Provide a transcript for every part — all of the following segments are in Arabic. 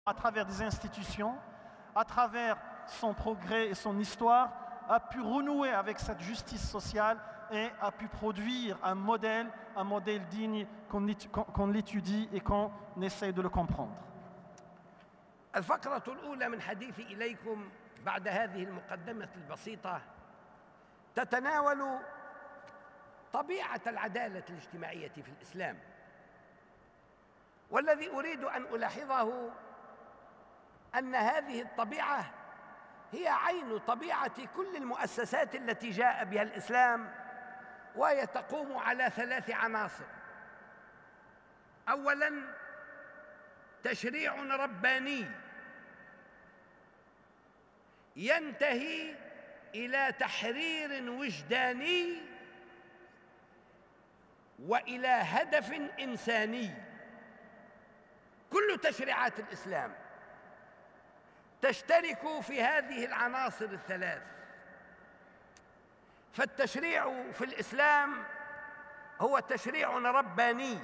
à travers des institutions, à travers son progrès et son histoire, a pu renouer avec cette justice sociale et a pu produire un modèle digne qu'on l'étudie et qu'on essaye de le comprendre. الفقرة الأولى من حديثي إليكم بعد هذه المقدمة البسيطة تتناول طبيعة العدالة الاجتماعية في الإسلام، والذي أريد أن ألاحظه أن هذه الطبيعة هي عين طبيعة كل المؤسسات التي جاء بها الإسلام، وهي تقوم على 3 عناصر. أولاً تشريع رباني ينتهي إلى تحرير وجداني وإلى هدف إنساني. كل تشريعات الإسلام تشترك في هذه العناصر ال3. فالتشريع في الإسلام هو تشريع رباني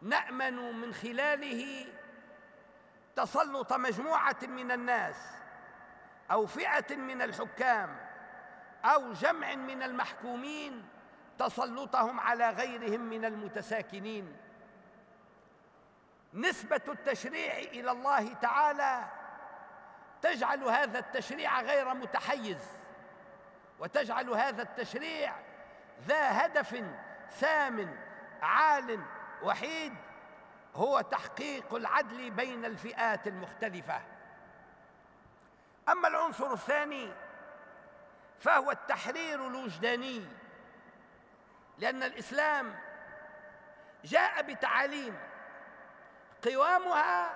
نأمن من خلاله تسلط مجموعة من الناس أو فئة من الحكام أو جمع من المحكومين تسلطهم على غيرهم من المتساكنين. نسبة التشريع إلى الله تعالى تجعل هذا التشريع غير متحيز، وتجعل هذا التشريع ذا هدف سام عال وحيد، هو تحقيق العدل بين الفئات المختلفة. أما العنصر الثاني فهو التحرير الوجداني، لأن الإسلام جاء بتعاليم قوامها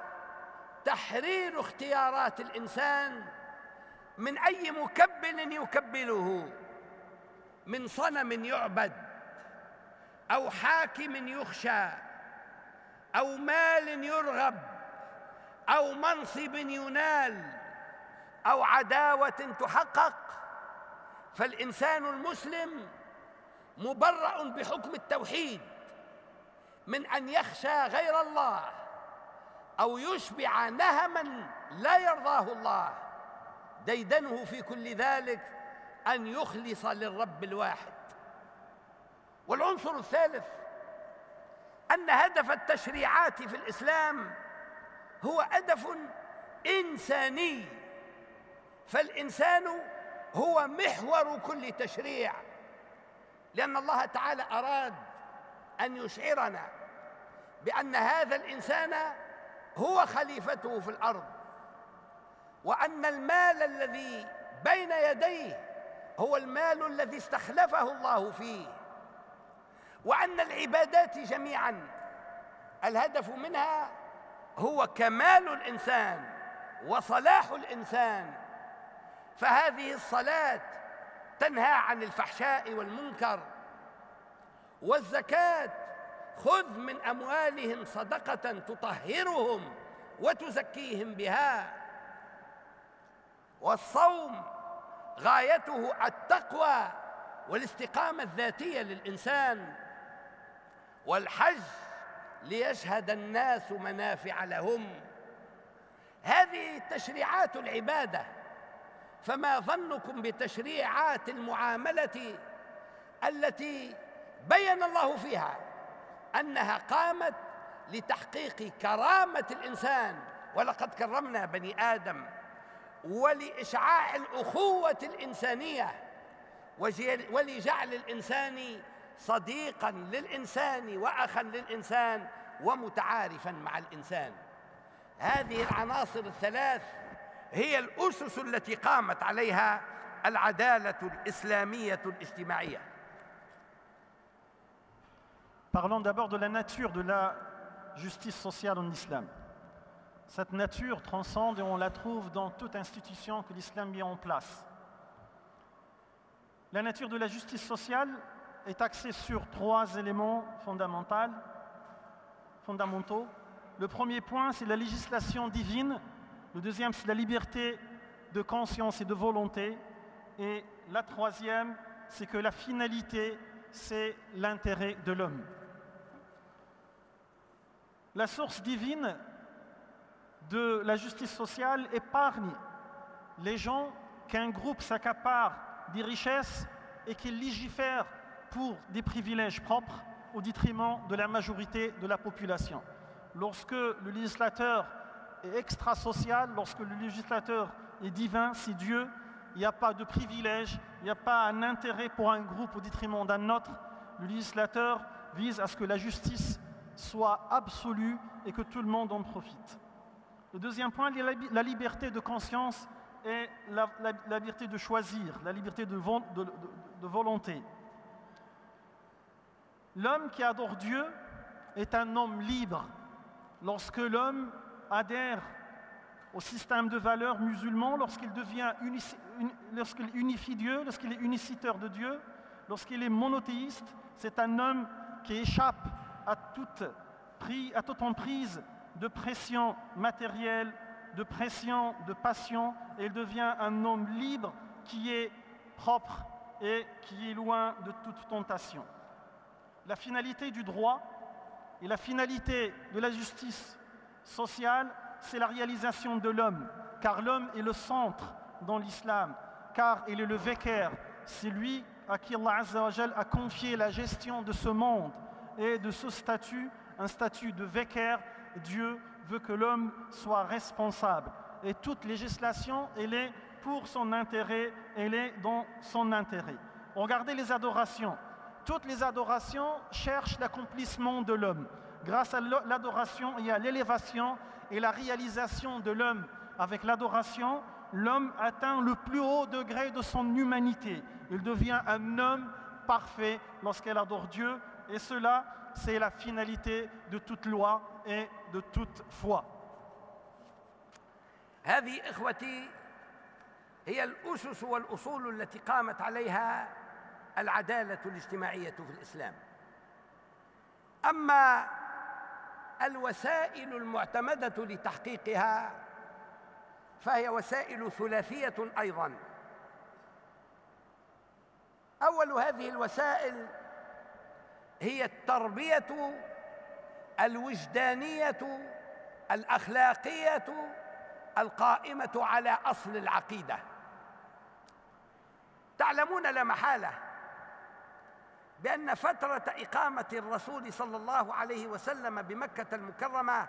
تحرير اختيارات الإنسان من أي مكبل يكبله، من صنم يعبد أو حاكم يخشى أو مال يرغب أو منصب ينال أو عداوة تحقق. فالإنسان المسلم مبرأ بحكم التوحيد من أن يخشى غير الله أو يشبع نهما لا يرضاه الله. ديدنه في كل ذلك أن يخلص للرب الواحد. والعنصر الثالث أن هدف التشريعات في الإسلام هو هدف إنساني، فالإنسان هو محور كل تشريع، لأن الله تعالى أراد أن يشعرنا بأن هذا الإنسان هو خليفته في الأرض، وأن المال الذي بين يديه هو المال الذي استخلفه الله فيه، وأن العبادات جميعاً الهدف منها هو كمال الإنسان وصلاح الإنسان. فهذه الصلاة تنهى عن الفحشاء والمنكر، والزكاة خذ من أموالهم صدقة تطهرهم وتزكيهم بها، والصوم غايته التقوى والاستقامة الذاتية للإنسان، والحج ليشهد الناس منافع لهم. هذه تشريعات العبادة، فما ظنكم بتشريعات المعاملة التي بين الله فيها أنها قامت لتحقيق كرامة الإنسان، ولقد كرمنا بني آدم، ولإشعاع الأخوة الإنسانية، ولجعل الإنسان صديقاً للإنسان وأخاً للإنسان ومتعارفاً مع الإنسان. هذه العناصر ال3 هي الأسس التي قامت عليها العدالة الإسلامية الاجتماعية. Parlons d'abord de la nature de la justice sociale en islam. Cette nature transcende et on la trouve dans toute institution que l'islam met en place. La nature de la justice sociale est axée sur 3 éléments fondamentaux. Le premier point, c'est la législation divine. Le deuxième, c'est la liberté de conscience et de volonté. Et la troisième, c'est que la finalité, c'est l'intérêt de l'homme. La source divine de la justice sociale épargne les gens qu'un groupe s'accapare des richesses et qu'il légifère pour des privilèges propres au détriment de la majorité de la population. Lorsque le législateur est extrasocial, lorsque le législateur est divin, c'est Dieu, il n'y a pas de privilège, il n'y a pas un intérêt pour un groupe au détriment d'un autre. Le législateur vise à ce que la justice soit absolue et que tout le monde en profite. Le deuxième point, la liberté de conscience et la liberté de choisir, la liberté de volonté. L'homme qui adore Dieu est un homme libre. Lorsque l'homme adhère au système de valeurs musulman, lorsqu'il unifie Dieu, lorsqu'il est uniciteur de Dieu, lorsqu'il est monothéiste, c'est un homme qui échappe à toute emprise de pression matérielle, de pression, de passion, et il devient un homme libre qui est propre et qui est loin de toute tentation. La finalité du droit et la finalité de la justice sociale, c'est la réalisation de l'homme, car l'homme est le centre dans l'islam, car il est le vicaire, c'est lui à qui Allah Azza wa Jal a confié la gestion de ce monde et de ce statut, un statut de vicaire. Dieu veut que l'homme soit responsable. Et toute législation, elle est pour son intérêt, elle est dans son intérêt. Regardez les adorations. Toutes les adorations cherchent l'accomplissement de l'homme. Grâce à l'adoration, il y a l'élévation et la réalisation de l'homme. Avec l'adoration, l'homme atteint le plus haut degré de son humanité. Il devient un homme parfait lorsqu'il adore Dieu. Et cela, c'est la finalité de toute loi et de toute foi. هذه إخوتي هي الأسس والأصول التي قامت عليها العدالة الاجتماعية في الإسلام. أما الوسائل المعتمدة لتحقيقها فهي وسائل ثلاثية أيضاً. أول هذه الوسائل هي التربية الوجدانية الأخلاقية القائمة على أصل العقيدة. تعلمون لا محالة بأن فترة إقامة الرسول صلى الله عليه وسلم بمكة المكرمة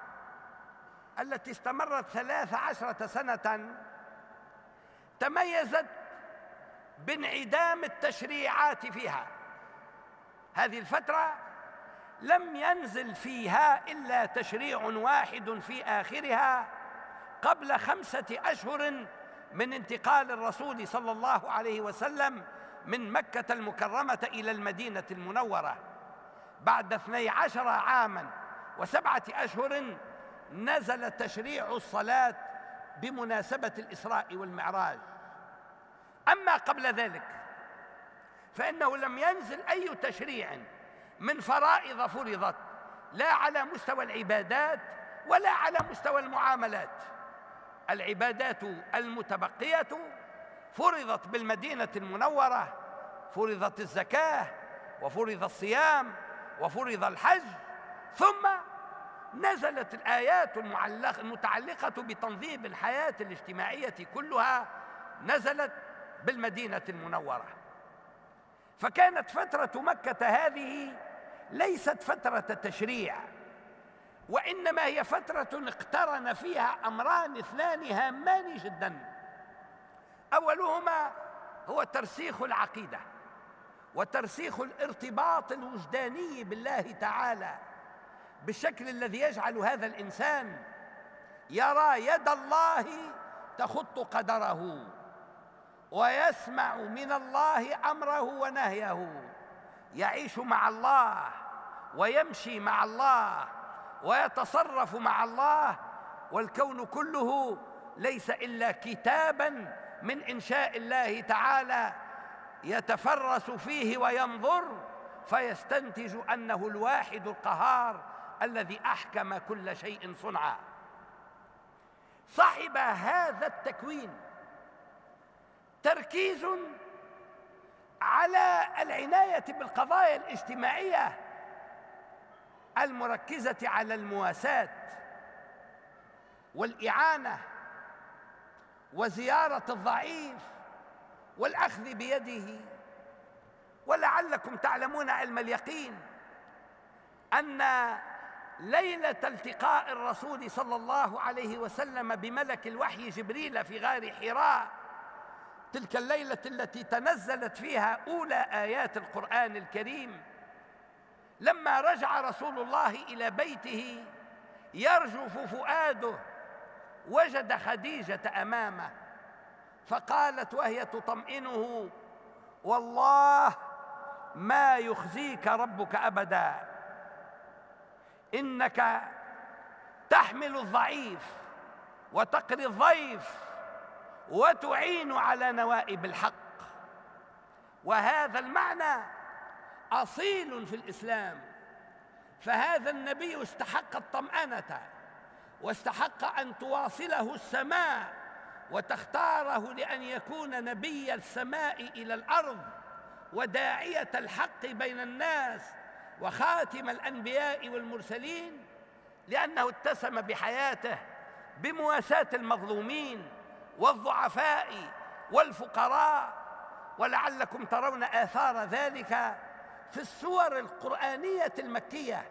التي استمرت 13 سنة تميزت بانعدام التشريعات فيها. هذه الفترة لم ينزل فيها إلا تشريع واحد في آخرها قبل 5 أشهر من انتقال الرسول صلى الله عليه وسلم من مكة المكرمة إلى المدينة المنورة. بعد 12 عاماً و7 أشهر نزل تشريع الصلاة بمناسبة الإسراء والمعراج. أما قبل ذلك فإنه لم ينزل أي تشريع من فرائض فرضت لا على مستوى العبادات ولا على مستوى المعاملات. العبادات المتبقية فرضت بالمدينة المنورة، فرضت الزكاة وفرض الصيام وفرض الحج، ثم نزلت الآيات المتعلقة بتنظيم الحياة الاجتماعية كلها نزلت بالمدينة المنورة. فكانت فترة مكة هذه ليست فترة تشريع، وإنما هي فترة اقترن فيها أمران اثنان هامان جدا. أولهما هو ترسيخ العقيدة وترسيخ الارتباط الوجداني بالله تعالى بالشكل الذي يجعل هذا الإنسان يرى يد الله تخط قدره ويسمع من الله أمره ونهيه، يعيش مع الله ويمشي مع الله ويتصرف مع الله، والكون كله ليس إلا كتاباً من إنشاء الله تعالى يتفرس فيه وينظر فيستنتج أنه الواحد القهار الذي أحكم كل شيء صنعا. صاحب هذا التكوين تركيز على العناية بالقضايا والإعانة وزيارة الضعيف والأخذ بيده. ولعلكم تعلمون علم اليقين أن ليلة التقاء الرسول صلى الله عليه وسلم بملك الوحي جبريل في غار حراء، تلك الليلة التي تنزلت فيها أولى آيات القرآن الكريم، لما رجع رسول الله إلى بيته يرجف فؤاده وجد خديجة أمامه، فقالت وهي تطمئنه: والله ما يخزيك ربك أبدا، إنك تحمل الضعيف وتقري الضيف وتعين على نوائب الحق. وهذا المعنى أصيل في الإسلام، فهذا النبي استحق الطمأنة واستحق أن تواصله السماء وتختاره لأن يكون نبي السماء إلى الأرض وداعية الحق بين الناس وخاتم الأنبياء والمرسلين، لأنه اتسم بحياته بمواساة المظلومين والضعفاء والفقراء. ولعلكم ترون آثار ذلك في السور القرآنية المكية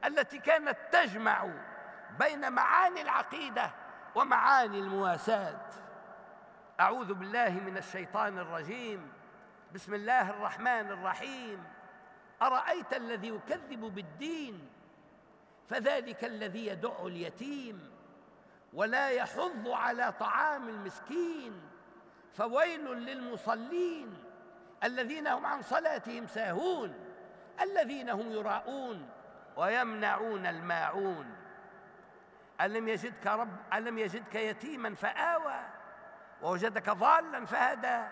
التي كانت تجمع بين معاني العقيدة ومعاني المواساة. أعوذ بالله من الشيطان الرجيم. بسم الله الرحمن الرحيم. أرأيت الذي يكذب بالدين فذلك الذي يدع اليتيم ولا يحض على طعام المسكين فويل للمصلين الذين هم عن صلاتهم ساهون الذين هم يراءون ويمنعون الماعون. ألم يجدك يتيما فآوى ووجدك ضالا فهدى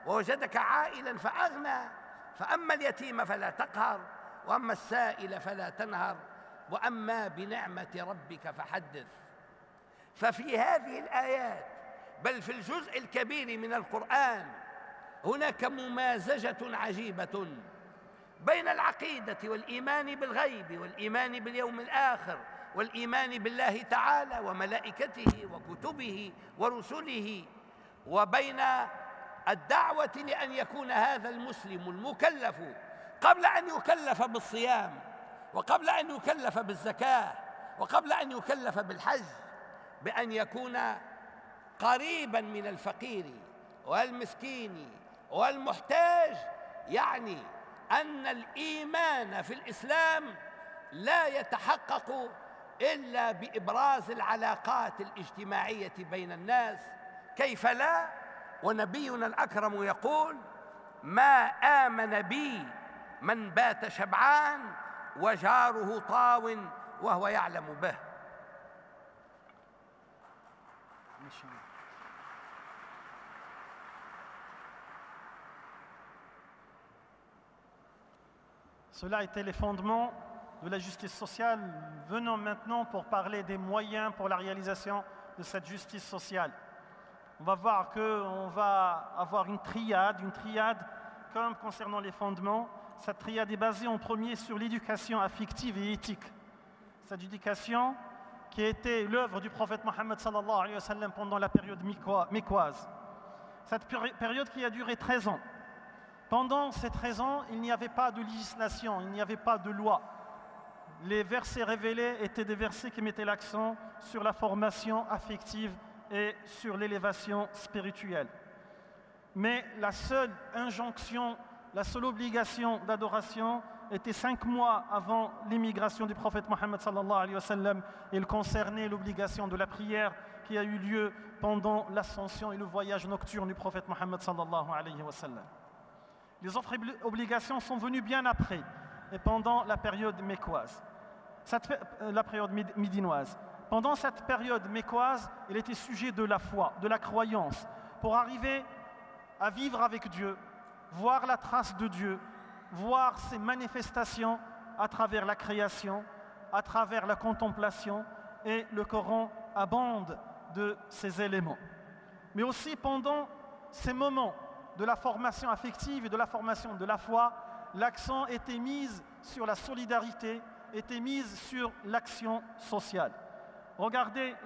ووجدك عائلا فأغنى فأما اليتيم فلا تقهر وأما السائل فلا تنهر وأما بنعمة ربك فحدث. ففي هذه الآيات بل في الجزء الكبير من القرآن هناك ممازجة عجيبة بين العقيدة والإيمان بالغيب والإيمان باليوم الآخر والإيمان بالله تعالى وملائكته وكتبه ورسله، وبين الدعوة لأن يكون هذا المسلم المكلف قبل أن يكلف بالصيام وقبل أن يكلف بالزكاة وقبل أن يكلف بالحج بأن يكون قريبا من الفقير والمسكين والمحتاج. يعني أن الإيمان في الإسلام لا يتحقق إلا بإبراز العلاقات الاجتماعية بين الناس، كيف لا؟ ونبينا الأكرم يقول: ما آمن بي من بات شبعان وجاره طاو وهو يعلم به. Cela était les fondements de la justice sociale. Venons maintenant pour parler des moyens pour la réalisation de cette justice sociale. On va voir qu'on va avoir une triade comme concernant les fondements. Cette triade est basée en premier sur l'éducation affective et éthique. Cette éducation qui a été l'œuvre du prophète Mohammed sallallahu alayhi wa sallam pendant la période mécoise. Cette période qui a duré 13 ans. Pendant ces 13 ans, il n'y avait pas de législation, il n'y avait pas de loi. Les versets révélés étaient des versets qui mettaient l'accent sur la formation affective et sur l'élévation spirituelle. Mais la seule injonction, la seule obligation d'adoration était 5 mois avant l'immigration du prophète Mohammed sallallahu alayhi wa sallam. Il concernait l'obligation de la prière qui a eu lieu pendant l'ascension et le voyage nocturne du prophète Mohammed sallallahu alayhi wa sallam. Les autres obligations sont venues bien après et pendant la période mécoise, la période médinoise. Pendant cette période mécoise, il était sujet de la foi, de la croyance, pour arriver à vivre avec Dieu, voir la trace de Dieu, voir ses manifestations à travers la création, à travers la contemplation, et le Coran abonde de ces éléments. Mais aussi pendant ces moments de la formation affective et de la formation de la foi, l'accent était mis sur la solidarité, était mis sur l'action sociale. Regardez